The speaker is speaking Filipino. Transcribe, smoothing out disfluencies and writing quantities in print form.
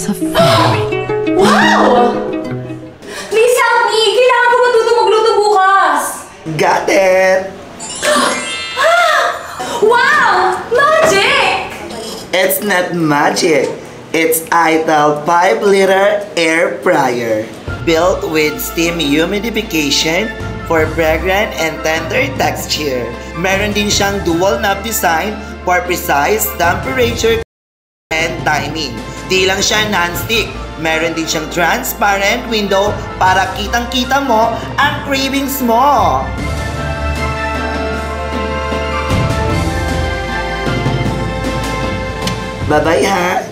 is a fairy. Wow! Please help me! Kailangan ko matuto magluto bukas! Got it! Wow! Magic! It's not magic. It's Ital 5-liter air fryer. Built with steam humidification for fragrant and tender texture. Meron din siyang dual knob design for precise temperature and timing. Di lang siya non-stick. Meron din siyang transparent window para kitang-kita mo ang cravings mo. Bye-bye ha!